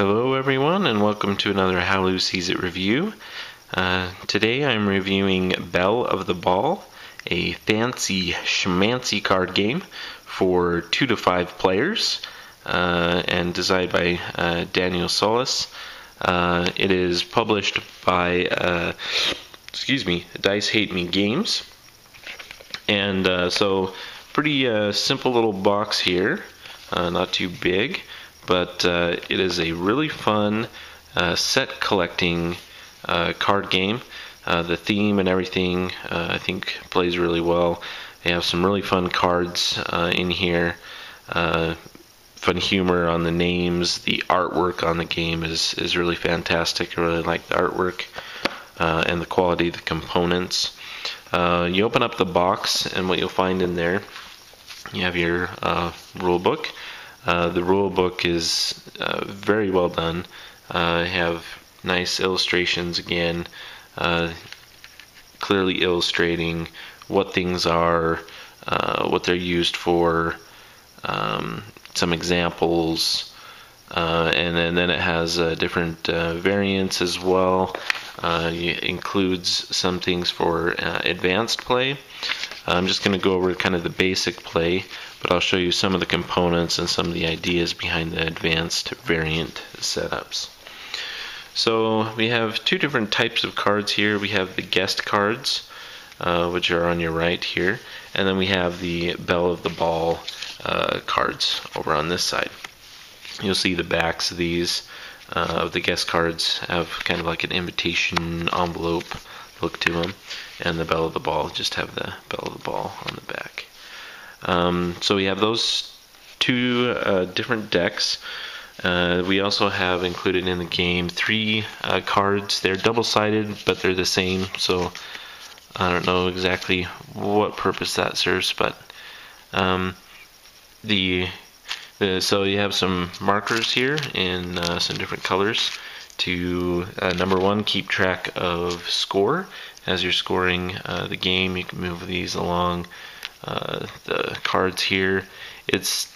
Hello everyone, and welcome to another How Lou Sees It review. Today I'm reviewing Belle of the Ball, a fancy schmancy card game for 2 to 5 players, and designed by Daniel Solis. It is published by Dice Hate Me Games, and so pretty simple little box here, not too big. But it is a really fun set collecting card game. The theme and everything I think plays really well. They have some really fun cards in here. Fun humor on the names. The artwork on the game is really fantastic. I really like the artwork and the quality of the components. You open up the box, and what you'll find in there, you have your rule book. The rule book is very well done. Have nice illustrations again, clearly illustrating what things are, what they're used for, some examples, and then it has different variants as well. It includes some things for advanced play. I'm just going to go over kind of the basic play, but I'll show you some of the components and some of the ideas behind the advanced variant setups. So we have two different types of cards here. We have the guest cards, which are on your right here, and then we have the Belle of the Ball cards over on this side. You'll see the backs of these of the guest cards have kind of like an invitation envelope look to them, and the Belle of the Ball just have the Belle of the Ball on the back. So we have those two different decks. We also have included in the game 3 cards. They're double-sided, but they're the same, so I don't know exactly what purpose that serves, but so you have some markers here in some different colors to, number 1, keep track of score. As you're scoring the game, you can move these along the cards here. It's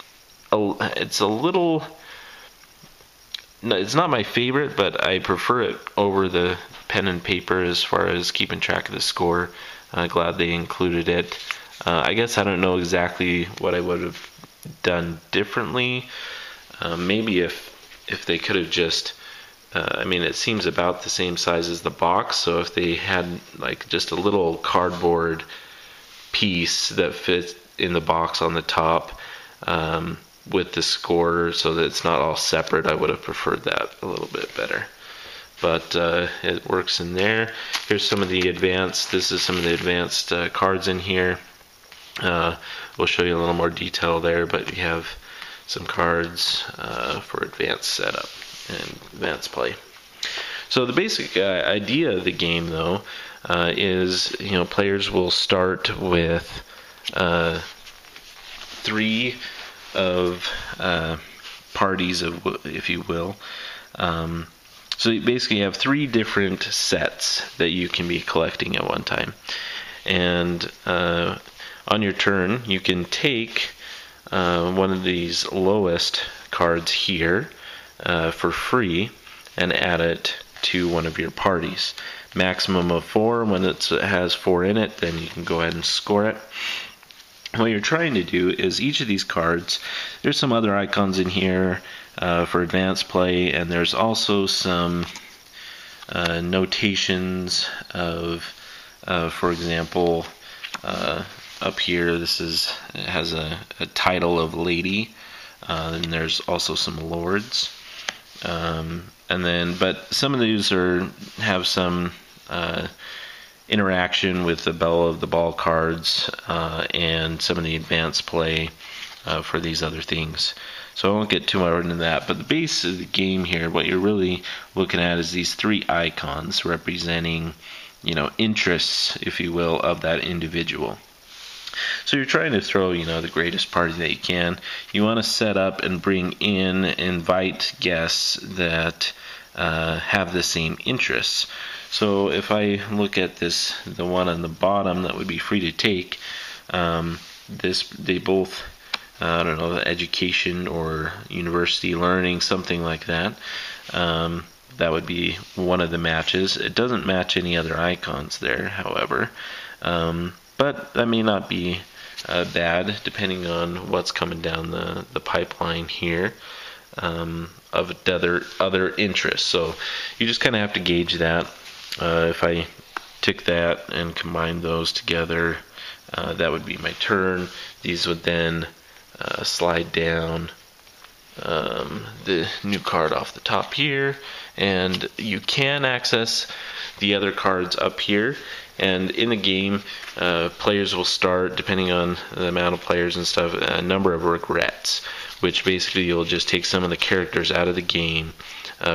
a little, it's not my favorite, but I prefer it over the pen and paper as far as keeping track of the score. Glad they included it. I guess I don't know exactly what I would have done differently. Maybe if they could have just I mean, it seems about the same size as the box, so if they had like just a little cardboard piece that fits in the box on the top with the score so that it's not all separate, I would have preferred that a little bit better. But it works in there. Here's some of the advanced, this is some of the advanced cards in here. We'll show you a little more detail there, but we have some cards for advanced setup and advanced play. So the basic idea of the game, though, is players will start with 3 of parties of, if you will. So you basically have 3 different sets that you can be collecting at one time, and on your turn you can take one of these lowest cards here for free and add it to one of your parties. Maximum of 4. When it has 4 in it, then you can go ahead and score it. What you're trying to do is each of these cards, there's some other icons in here for advanced play, and there's also some notations of, for example, up here this it has a title of lady, and there's also some lords. But some of these have some interaction with the Belle of the Ball cards and some of the advanced play for these other things. So I won't get too much into that. But the base of the game here, what you're really looking at is these 3 icons representing, interests, if you will, of that individual. So you're trying to throw, the greatest party that you can. You want to set up and invite guests that have the same interests. So if I look at the one on the bottom that would be free to take, they both, I don't know, education or university learning, something like that. That would be one of the matches. It doesn't match any other icons there, however. But that may not be bad, depending on what's coming down the pipeline here of other interests. So you just kind of have to gauge that. If I tick that and combine those together, that would be my turn. These would then slide down the new card off the top here, and you can access the other cards up here. And in the game, players will start, depending on the amount of players and stuff, a number of regrets, which basically you'll just take some of the characters out of the game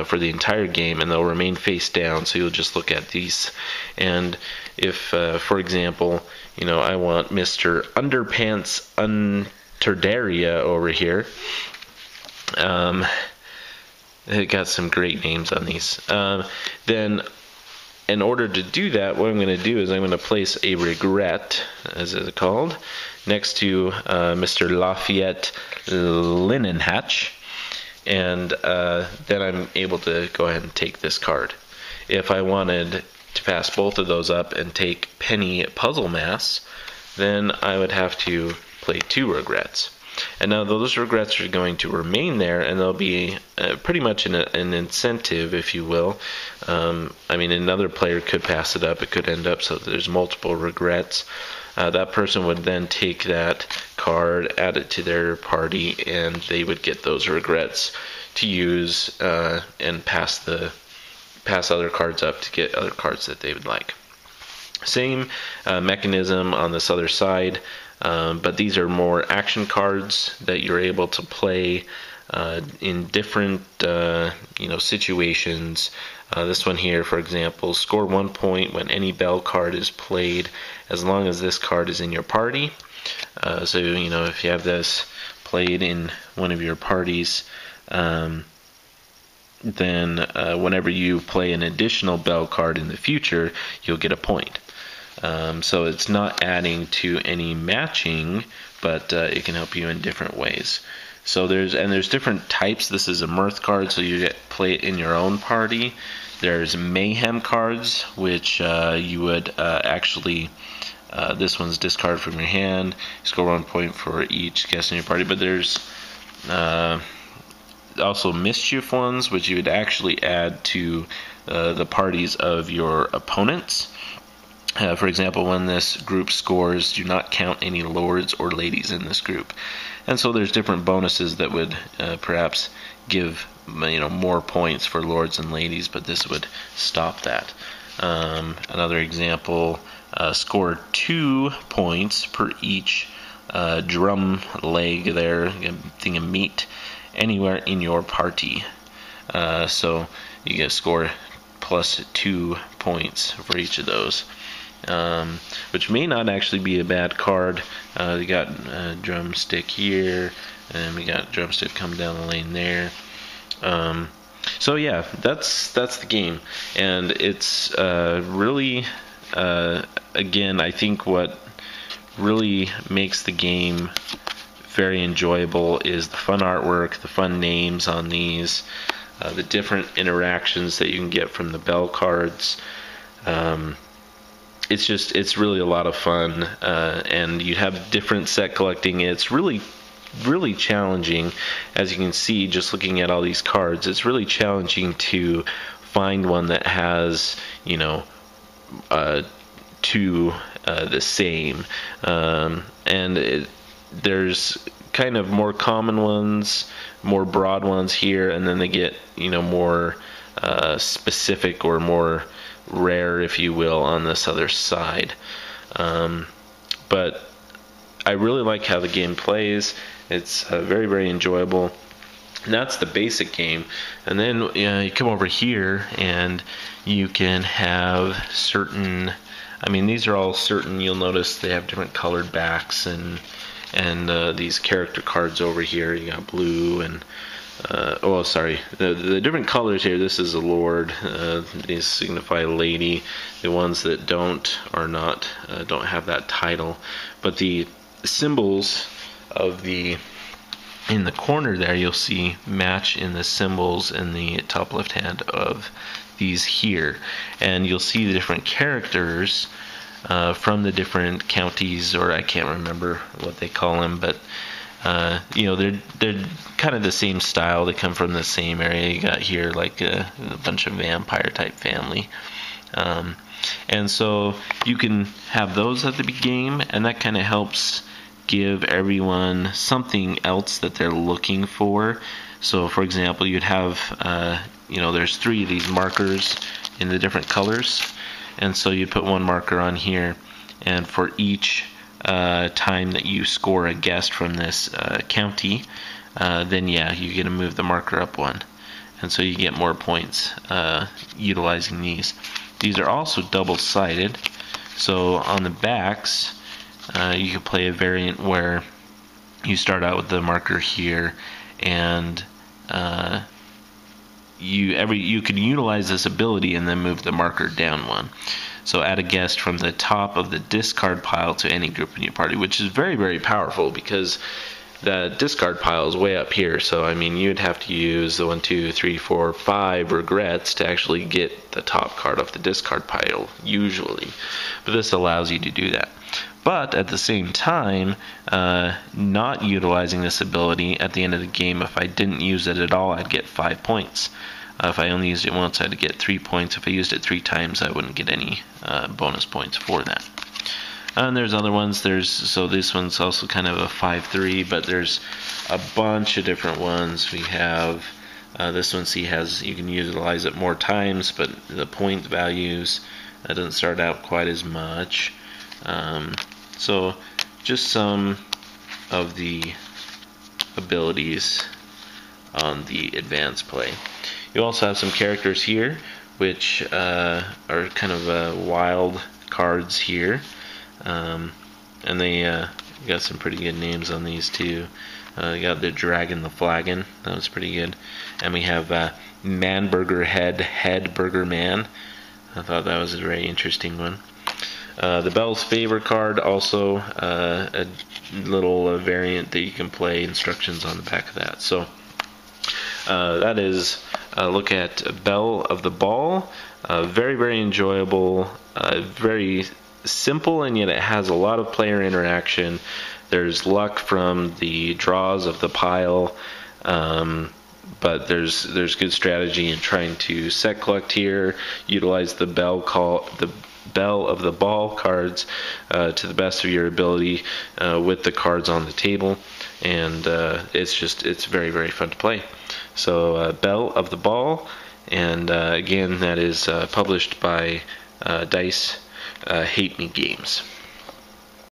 for the entire game, and they'll remain face down, so you'll just look at these. And if, for example, I want Mr. Underpants Unterdaria over here. It got some great names on these. Then, in order to do that, what I'm going to do is I'm going to place a regret, as it's called, next to Mr. Lafayette Linenhatch, and then I'm able to go ahead and take this card. If I wanted to pass both of those up and take Penny Puzzle Mass, then I would have to play 2 regrets. And now those regrets are going to remain there, and they'll be pretty much an incentive, if you will. I mean, another player could pass it up. It could end up so that there's multiple regrets. That person would then take that card, add it to their party, and they would get those regrets to use and pass other cards up to get other cards that they would like. Same mechanism on this other side. But these are more action cards that you're able to play in different situations. This one here, for example, score 1 point when any Belle card is played, as long as this card is in your party. So if you have this played in one of your parties, then whenever you play an additional Belle card in the future, you'll get a point. So it's not adding to any matching, but it can help you in different ways. So there's different types. This is a mirth card, so you play it in your own party. There's mayhem cards, which you would actually. This one's discard from your hand. Score 1 point for each guest in your party. But there's also mischief ones, which you would actually add to the parties of your opponents. For example, when this group scores, do not count any lords or ladies in this group. And so there's different bonuses that would perhaps give more points for lords and ladies, but this would stop that. Another example, score 2 points per each drum leg there, thing of meat, anywhere in your party. So you get score plus 2 points for each of those. Which may not actually be a bad card. We got a drumstick here, and we got drumstick coming down the lane there. So yeah, that's the game, and it's really again, I think what really makes the game very enjoyable is the fun artwork, the fun names on these, the different interactions that you can get from the Belle cards. It's really a lot of fun, and you have different set collecting. It's really challenging, as you can see just looking at all these cards. It's really challenging to find one that has two the same, and there's kind of more common ones, more broad ones here, and then they get more specific or more rare, if you will, on this other side. But I really like how the game plays. It's very, very enjoyable. And that's the basic game. And then you come over here and you can have certain, these are all certain. You'll notice they have different colored backs, and these character cards over here. You got blue and the different colors here. This is a lord. These signify lady. The ones that don't have that title. But the symbols of the in the corner there, you'll see match in the symbols in the top left hand of these here, and you'll see the different characters from the different counties, or I can't remember what they call them, but they're kind of the same style. They come from the same area. You got here like a bunch of vampire type family, and so you can have those at the game, and that kind of helps give everyone something else that they're looking for. So for example, you'd have there's 3 of these markers in the different colors, and so you put one marker on here, and for each time that you score a guest from this county, then you get to move the marker up 1, and so you get more points utilizing these. These are also double-sided, so on the backs you can play a variant where you start out with the marker here, and you can utilize this ability and then move the marker down 1. So add a guest from the top of the discard pile to any group in your party, which is very, very powerful because the discard pile is way up here. So I mean, you'd have to use the 1, 2, 3, 4, 5 regrets to actually get the top card off the discard pile usually, but this allows you to do that. But at the same time, not utilizing this ability at the end of the game, if I didn't use it at all, I'd get 5 points. If I only used it once, I'd get 3 points. If I used it 3 times, I wouldn't get any bonus points for that. And there's other ones. So this one's also kind of a 5-3, but there's a bunch of different ones. We have this one. See, you can utilize it more times, but the point values doesn't start out quite as much. So just some of the abilities on the advanced play. You also have some characters here, which are kind of wild cards here, and they got some pretty good names on these too. You got the Dragon the Flagon, that was pretty good, and we have Man Burger Head Burger Man. I thought that was a very interesting one. The Belle's Favor card, also a little variant that you can play, instructions on the back of that. So that is a look at Belle of the Ball. Very, very enjoyable, very simple, and yet it has a lot of player interaction. There's luck from the draws of the pile, but there's good strategy in trying to set collect here, utilize the Belle of the Ball cards to the best of your ability with the cards on the table, and it's very, very fun to play. So Belle of the Ball, and again, that is published by Dice Hate Me Games.